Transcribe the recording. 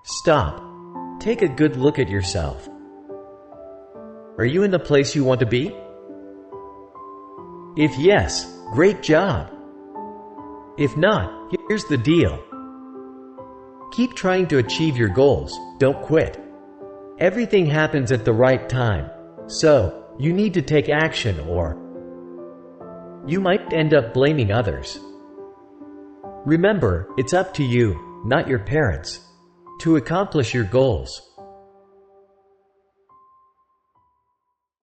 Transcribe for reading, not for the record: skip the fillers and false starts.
Stop. Take a good look at yourself. Are you in the place you want to be? If yes, great job. If not, here's the deal. Keep trying to achieve your goals, don't quit. Everything happens at the right time, so you need to take action or you might end up blaming others. Remember, it's up to you, not your parents, to accomplish your goals.